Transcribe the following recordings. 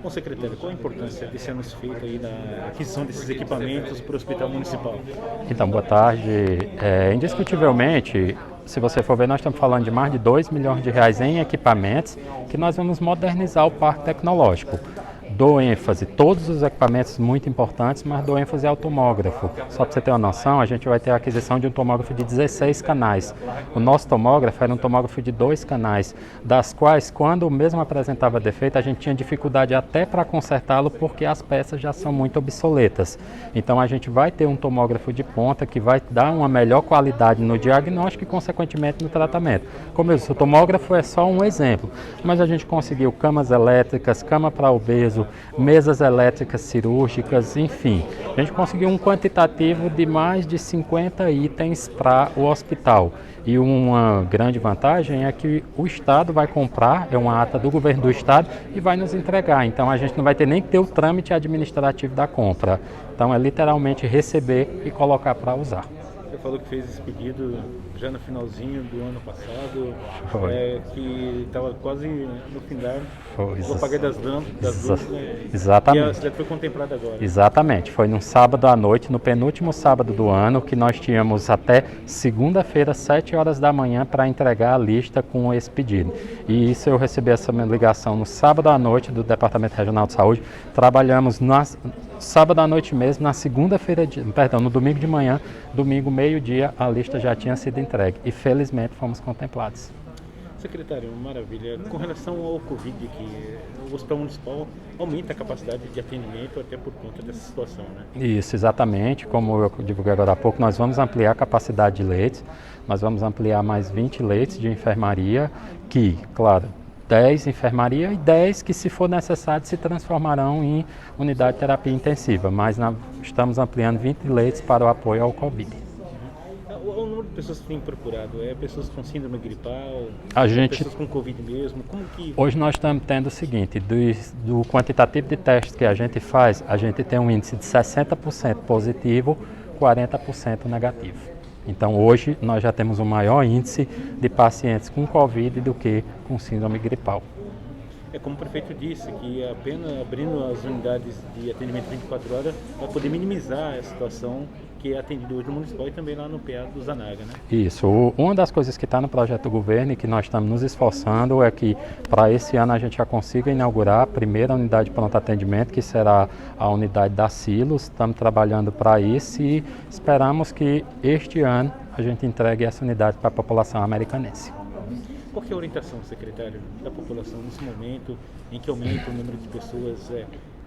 Bom, secretário, qual a importância desse anúncio feito aí da aquisição desses equipamentos para o Hospital Municipal? Então, boa tarde. Indiscutivelmente, se você for ver, nós estamos falando de mais de 2 milhões de reais em equipamentos que nós vamos modernizar o parque tecnológico. Dou ênfase, todos os equipamentos muito importantes, mas dou ênfase ao tomógrafo. Só para você ter uma noção, a gente vai ter a aquisição de um tomógrafo de 16 canais. O nosso tomógrafo era um tomógrafo de 2 canais, das quais, quando o mesmo apresentava defeito, a gente tinha dificuldade até para consertá-lo, porque as peças já são muito obsoletas. Então a gente vai ter um tomógrafo de ponta que vai dar uma melhor qualidade no diagnóstico e, consequentemente, no tratamento. Como eu disse, o tomógrafo é só um exemplo, mas a gente conseguiu camas elétricas, cama para obeso, mesas elétricas cirúrgicas, enfim. A gente conseguiu um quantitativo de mais de 50 itens para o hospital. E uma grande vantagem é que o Estado vai comprar, é uma ata do governo do Estado, e vai nos entregar. Então a gente não vai ter nem que ter o trâmite administrativo da compra. Então é literalmente receber e colocar para usar. Você falou que fez esse pedido já no finalzinho do ano passado, Foi. que estava quase no fim Foi. do apagar das luzes, né? E a Exatamente. cidade foi contemplada agora. Exatamente, foi num sábado à noite, no penúltimo sábado do ano, que nós tínhamos até segunda-feira, 7 horas da manhã, para entregar a lista com esse pedido. E isso eu recebi essa minha ligação no sábado à noite do Departamento Regional de Saúde. Trabalhamos sábado à noite mesmo, na segunda-feira, no domingo de manhã, domingo meio-dia, a lista já tinha sido entregue. E felizmente fomos contemplados. Secretário, maravilha. Com relação ao Covid, que o Hospital Municipal aumenta a capacidade de atendimento até por conta dessa situação, né? Isso, exatamente. Como eu divulguei agora há pouco, nós vamos ampliar a capacidade de leitos, nós vamos ampliar mais 20 leitos de enfermaria, que, claro, 10 enfermaria e 10 que, se for necessário, se transformarão em unidade de terapia intensiva, mas estamos ampliando 20 leitos para o apoio ao Covid. O número de pessoas que têm procurado é pessoas com síndrome gripal, pessoas com Covid mesmo? Como que... Hoje nós estamos tendo o seguinte, do quantitativo de testes que a gente faz, a gente tem um índice de 60% positivo, 40% negativo. Então hoje nós já temos um maior índice de pacientes com Covid do que com síndrome gripal. É como o prefeito disse, que apenas abrindo as unidades de atendimento 24 horas vai poder minimizar a situação que é atendida hoje no municipal e também lá no PA do Zanaga, né? Isso. Uma das coisas que está no projeto do governo e que nós estamos nos esforçando é que para esse ano a gente já consiga inaugurar a primeira unidade de pronto atendimento, que será a unidade da Silos. Estamos trabalhando para isso e esperamos que este ano a gente entregue essa unidade para a população americanense. Qual que é a orientação, secretário, da população nesse momento em que aumenta o número de pessoas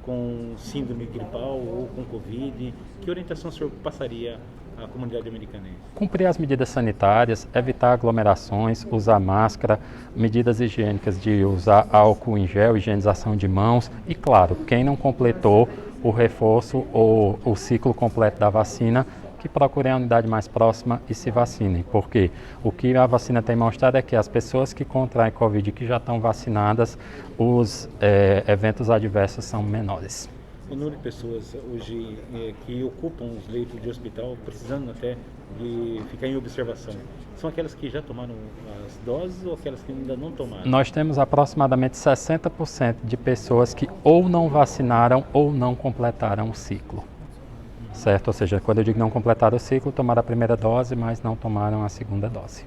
com síndrome gripal ou com Covid? Que orientação o senhor passaria à comunidade americanense? Cumprir as medidas sanitárias, evitar aglomerações, usar máscara, medidas higiênicas de usar álcool em gel, higienização de mãos e, claro, quem não completou o reforço ou o ciclo completo da vacina, que procurem a unidade mais próxima e se vacinem, porque o que a vacina tem mostrado é que as pessoas que contraem Covid e que já estão vacinadas, os eventos adversos são menores. O número de pessoas hoje que ocupam os leitos de hospital, precisando até de ficar em observação, são aquelas que já tomaram as doses ou aquelas que ainda não tomaram? Nós temos aproximadamente 60% de pessoas que ou não vacinaram ou não completaram o ciclo. Certo? Ou seja, quando eu digo não completaram o ciclo, tomaram a primeira dose, mas não tomaram a segunda dose.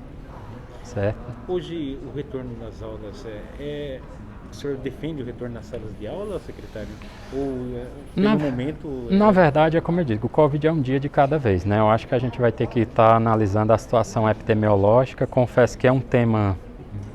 Certo? Hoje, o retorno nas aulas, o senhor defende o retorno nas salas de aula, secretário? Ou, pelo momento... Na verdade, é como eu digo, o Covid é um dia de cada vez, né? Eu acho que a gente vai ter que estar analisando a situação epidemiológica. Confesso que é um tema,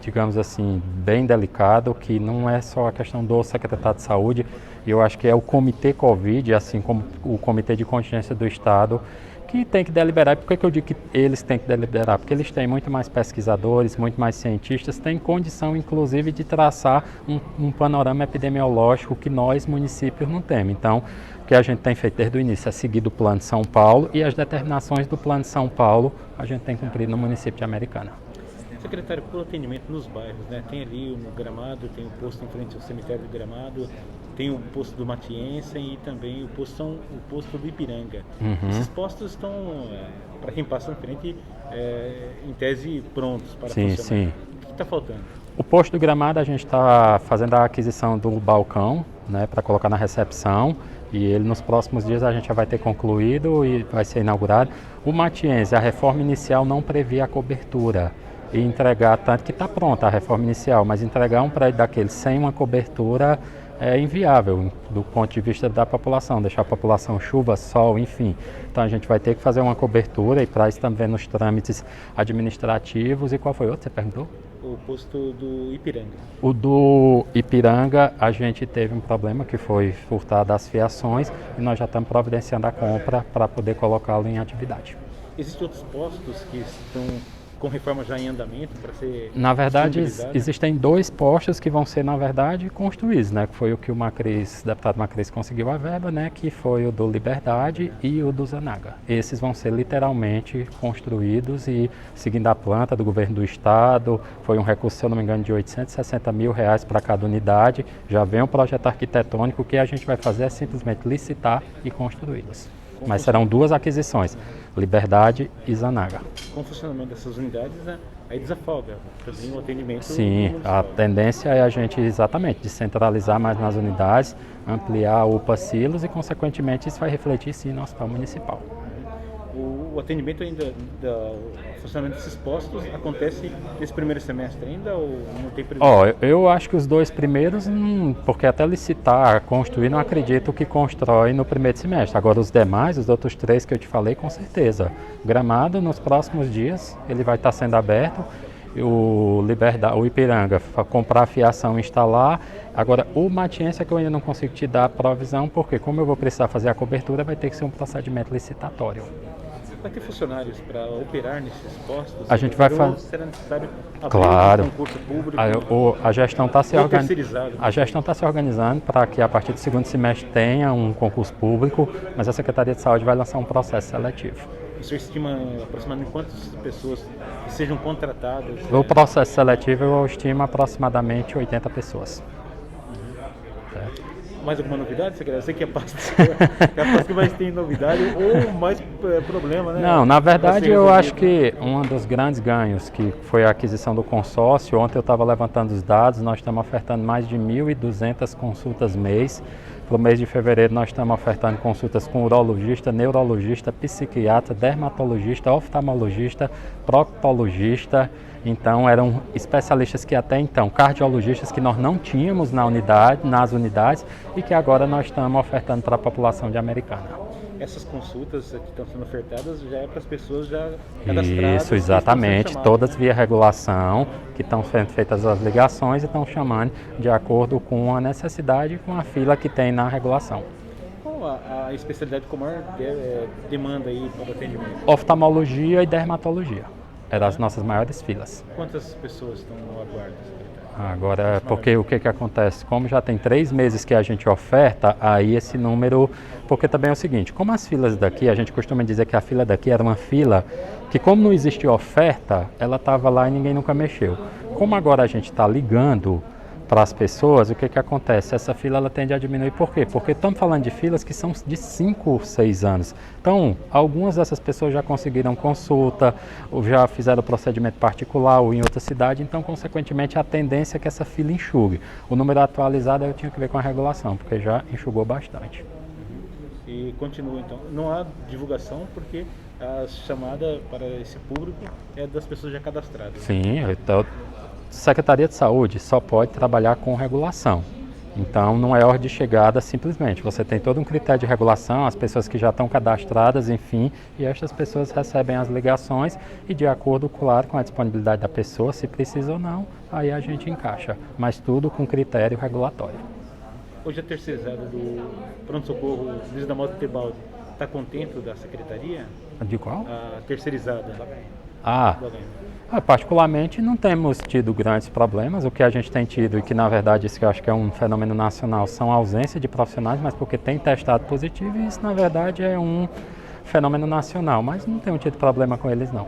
digamos assim, bem delicado, que não é só a questão do secretário de saúde. Eu acho que é o Comitê Covid, assim como o Comitê de Contingência do Estado, que tem que deliberar. E por que eu digo que eles têm que deliberar? Porque eles têm muito mais pesquisadores, muito mais cientistas, têm condição, inclusive, de traçar um panorama epidemiológico que nós, municípios, não temos. Então, o que a gente tem feito desde o início é seguir o Plano de São Paulo, e as determinações do Plano de São Paulo a gente tem cumprido no município de Americana. Secretário, pelo atendimento nos bairros, né? Tem ali o Gramado, tem o posto em frente ao cemitério do Gramado, tem o posto do Matiense e também o posto do Ipiranga. Esses postos estão, para quem passa na frente, em tese prontos para funcionar. Sim. O que está faltando? O posto do Gramado a gente está fazendo a aquisição do balcão, né, para colocar na recepção, e ele nos próximos dias a gente já vai ter concluído e vai ser inaugurado. O Matienzo, a reforma inicial não previa a cobertura e entregar, tanto que está pronta a reforma inicial, mas entregar um prédio daquele sem uma cobertura é inviável do ponto de vista da população, deixar a população chuva, sol, enfim. Então a gente vai ter que fazer uma cobertura e para isso estamos vendo os trâmites administrativos. E qual foi o outro, você perguntou? O posto do Ipiranga. O do Ipiranga, a gente teve um problema que foi furtado as fiações e nós já estamos providenciando a compra para poder colocá-lo em atividade. Existem outros postos que estão com reforma já em andamento para ser... Na verdade, existem 2 postos que vão ser, na verdade, construídos, né? Que foi o que o deputado Macris conseguiu a verba, né? Que foi o do Liberdade e o do Zanaga. Esses vão ser literalmente construídos e seguindo a planta do governo do estado. Foi um recurso, se eu não me engano, de R$860 mil para cada unidade. Já vem um projeto arquitetônico. O que a gente vai fazer é simplesmente licitar e construí-los. Mas serão 2 aquisições, Liberdade e Zanaga. Com o funcionamento dessas unidades, né, aí desafoga também o atendimento. Sim, a tendência é a gente exatamente descentralizar mais nas unidades, ampliar o UPA Silos e, consequentemente, isso vai refletir sim no hospital municipal. O atendimento ainda, o funcionamento desses postos acontece nesse primeiro semestre ainda ou não tem previsão? Eu acho que os 2 primeiros, porque até licitar, construir, não acredito que constrói no primeiro semestre. Agora os demais, os outros 3 que eu te falei, com certeza. Gramado, nos próximos dias, ele vai estar sendo aberto. O Ipiranga, comprar a fiação e instalar. Agora, o Matienzo é que eu ainda não consigo te dar a provisão, porque como eu vou precisar fazer a cobertura, vai ter que ser um procedimento licitatório. Vai ter funcionários para operar nesses postos? A gente vai fazer. Será necessário abrir Claro. um concurso público? A gestão está se organizando para que a partir do segundo semestre tenha um concurso público, mas a Secretaria de Saúde vai lançar um processo seletivo. O senhor estima aproximadamente quantas pessoas que sejam contratadas? O processo seletivo eu estimo aproximadamente 80 pessoas. Mais alguma novidade, secretário? Eu sei que é a pasta que mais tem novidade ou mais problema, né? Não, na verdade eu acho que um dos grandes ganhos que foi a aquisição do consórcio, ontem eu estava levantando os dados, nós estamos ofertando mais de 1.200 consultas mês. Para o mês de fevereiro nós estamos ofertando consultas com urologista, neurologista, psiquiatra, dermatologista, oftalmologista, proctologista. Então eram especialistas que até então, cardiologistas que nós não tínhamos nas unidades e que agora nós estamos ofertando para a população de Americana. Essas consultas que estão sendo ofertadas já é para as pessoas já cadastradas? Isso, exatamente. Todas via regulação, que estão sendo feitas as ligações e estão chamando de acordo com a necessidade e com a fila que tem na regulação. Qual a especialidade com maior demanda aí para o atendimento? Oftalmologia e dermatologia. Eram as nossas maiores filas. Quantas pessoas estão no aguardo? Agora, porque o que acontece? Como já tem 3 meses que a gente oferta, aí esse número... Porque também é o seguinte, como as filas daqui, a gente costuma dizer que a fila daqui era uma fila que, como não existia oferta, ela estava lá e ninguém nunca mexeu. Como agora a gente está ligando para as pessoas, o que acontece? Essa fila ela tende a diminuir. Por quê? Porque estamos falando de filas que são de 5, 6 anos. Então, algumas dessas pessoas já conseguiram consulta, ou já fizeram procedimento particular ou em outra cidade, então, consequentemente, a tendência é que essa fila enxugue. O número atualizado eu tinha que ver com a regulação, porque já enxugou bastante. E continua, então. Não há divulgação, porque a chamada para esse público é das pessoas já cadastradas. Sim, então... Secretaria de Saúde só pode trabalhar com regulação. Então, não é ordem de chegada simplesmente. Você tem todo um critério de regulação, as pessoas que já estão cadastradas, enfim, e estas pessoas recebem as ligações e, de acordo, claro, com a disponibilidade da pessoa, se precisa ou não, aí a gente encaixa. Mas tudo com critério regulatório. Hoje a terceirizada do pronto-socorro Luiz da Mota Tebaldi está contente da secretaria? De qual? A terceirizada. Particularmente não temos tido grandes problemas. O que a gente tem tido, e que na verdade isso que eu acho que é um fenômeno nacional, são a ausência de profissionais, mas porque tem testado positivo, e isso na verdade é um fenômeno nacional, mas não tenho tido problema com eles não.